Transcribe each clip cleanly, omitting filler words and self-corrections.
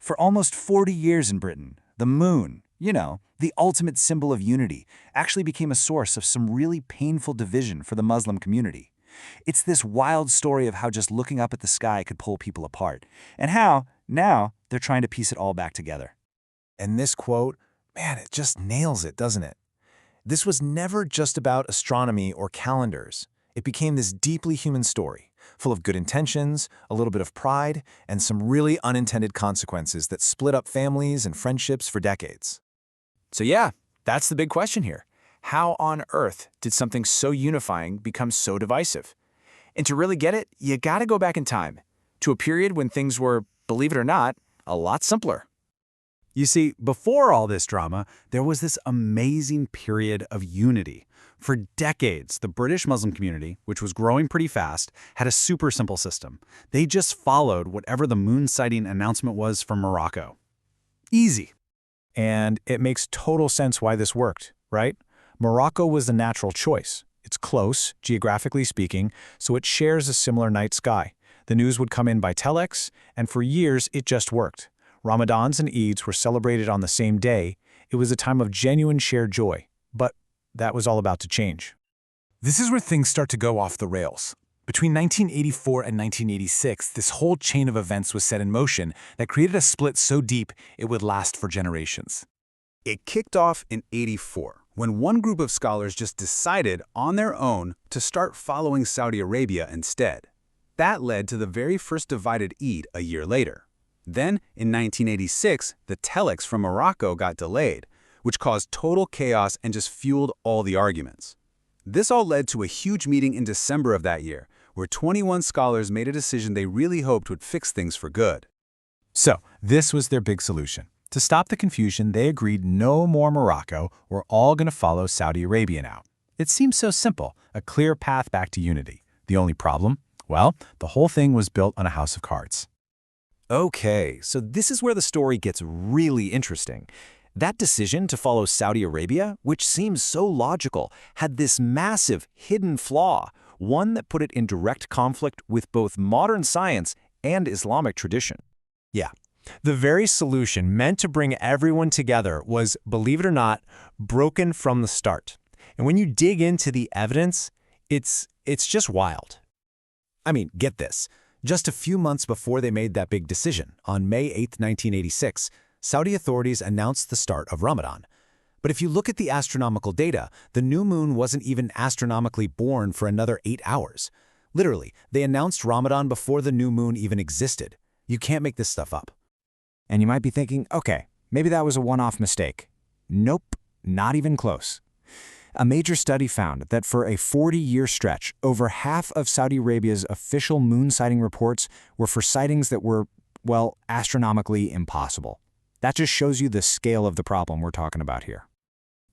For almost 40 years in Britain, the moon, the ultimate symbol of unity, actually became a source of some really painful division for the Muslim community. It's this wild story of how just looking up at the sky could pull people apart, and how, now, they're trying to piece it all back together. And this quote, man, it just nails it, doesn't it? This was never just about astronomy or calendars. It became this deeply human story, full of good intentions, a little bit of pride, and some really unintended consequences that split up families and friendships for decades. So yeah, that's the big question here. How on earth did something so unifying become so divisive? And to really get it, you gotta go back in time, to a period when things were, believe it or not, a lot simpler. You see, before all this drama, there was this amazing period of unity. For decades, the British Muslim community, which was growing pretty fast, had a super simple system. They just followed whatever the moon sighting announcement was from Morocco. Easy. And it makes total sense why this worked, right? Morocco was the natural choice. It's close, geographically speaking, so it shares a similar night sky. The news would come in by telex, and for years it just worked. Ramadans and Eids were celebrated on the same day. It was a time of genuine shared joy. But that was all about to change. This is where things start to go off the rails. Between 1984 and 1986, this whole chain of events was set in motion that created a split so deep it would last for generations. It kicked off in '84, when one group of scholars just decided on their own to start following Saudi Arabia instead. That led to the very first divided Eid a year later. Then, in 1986, the telex from Morocco got delayed, which caused total chaos and just fueled all the arguments. This all led to a huge meeting in December of that year, where 21 scholars made a decision they really hoped would fix things for good. So, this was their big solution. To stop the confusion, they agreed no more Morocco, we're all going to follow Saudi Arabia now. It seems so simple, a clear path back to unity. The only problem? Well, the whole thing was built on a house of cards. Okay, so this is where the story gets really interesting. That decision to follow Saudi Arabia, which seems so logical, had this massive hidden flaw, one that put it in direct conflict with both modern science and Islamic tradition. Yeah. The very solution meant to bring everyone together was, believe it or not, broken from the start. And when you dig into the evidence, it's just wild. I mean, get this. Just a few months before they made that big decision, on May 8, 1986, Saudi authorities announced the start of Ramadan. But if you look at the astronomical data, the new moon wasn't even astronomically born for another 8 hours. Literally, they announced Ramadan before the new moon even existed. You can't make this stuff up. And you might be thinking, okay, maybe that was a one-off mistake. Nope, not even close. A major study found that for a 40-year stretch, over half of Saudi Arabia's official moon sighting reports were for sightings that were, well, astronomically impossible. That just shows you the scale of the problem we're talking about here.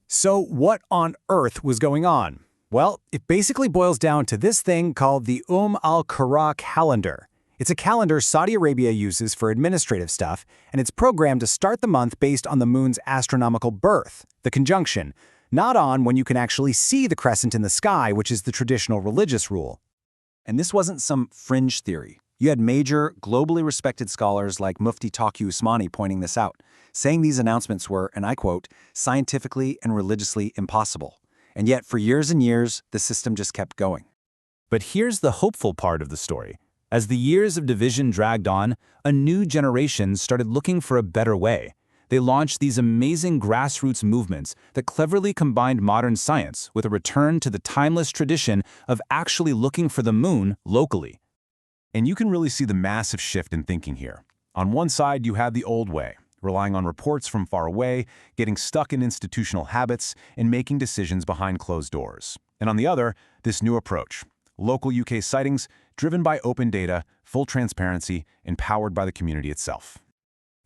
So what on earth was going on? Well, it basically boils down to this thing called the al-Qur'an calendar. It's a calendar Saudi Arabia uses for administrative stuff, and it's programmed to start the month based on the moon's astronomical birth, the conjunction, not on when you can actually see the crescent in the sky, which is the traditional religious rule. And this wasn't some fringe theory. You had major, globally respected scholars like Mufti Taqi Usmani pointing this out, saying these announcements were, and I quote, scientifically and religiously impossible. And yet, for years and years, the system just kept going. But here's the hopeful part of the story. As the years of division dragged on, a new generation started looking for a better way. They launched these amazing grassroots movements that cleverly combined modern science with a return to the timeless tradition of actually looking for the moon locally. And you can really see the massive shift in thinking here. On one side, you have the old way, relying on reports from far away, getting stuck in institutional habits, and making decisions behind closed doors. And on the other, this new approach, local UK sightings driven by open data, full transparency, and powered by the community itself.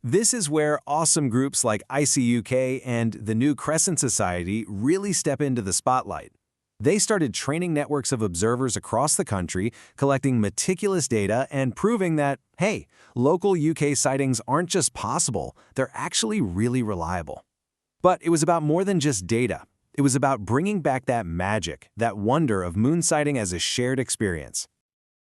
This is where awesome groups like ICUK and the New Crescent Society really step into the spotlight. They started training networks of observers across the country, collecting meticulous data and proving that, hey, local UK sightings aren't just possible, they're actually really reliable. But it was about more than just data. It was about bringing back that magic, that wonder of moon sighting as a shared experience.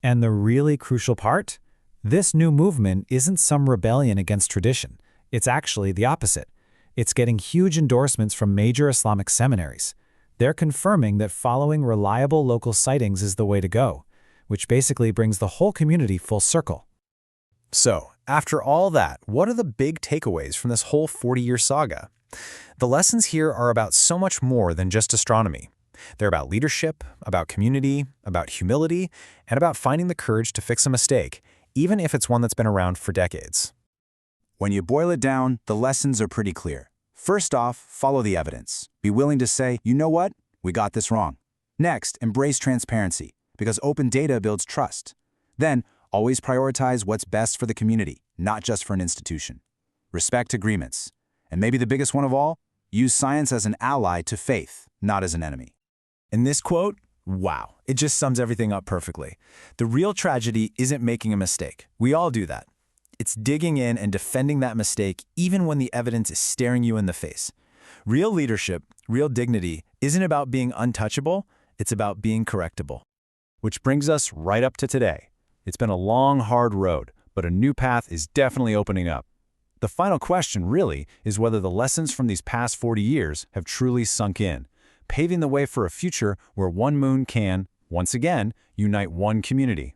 And the really crucial part? This new movement isn't some rebellion against tradition. It's actually the opposite. It's getting huge endorsements from major Islamic seminaries. They're confirming that following reliable local sightings is the way to go, which basically brings the whole community full circle. So, after all that, what are the big takeaways from this whole 40-year saga? The lessons here are about so much more than just astronomy. They're about leadership, about community, about humility, and about finding the courage to fix a mistake, even if it's one that's been around for decades. When you boil it down, the lessons are pretty clear. First off, follow the evidence. Be willing to say, you know what? We got this wrong. Next, embrace transparency, because open data builds trust. Then, always prioritize what's best for the community, not just for an institution. Respect agreements. And maybe the biggest one of all, use science as an ally to faith, not as an enemy. In this quote, wow, it just sums everything up perfectly. The real tragedy isn't making a mistake. We all do that. It's digging in and defending that mistake even when the evidence is staring you in the face. Real leadership, real dignity, isn't about being untouchable, it's about being correctable. Which brings us right up to today. It's been a long, hard road, but a new path is definitely opening up. The final question, really, is whether the lessons from these past 40 years have truly sunk in, paving the way for a future where one moon can, once again, unite one community.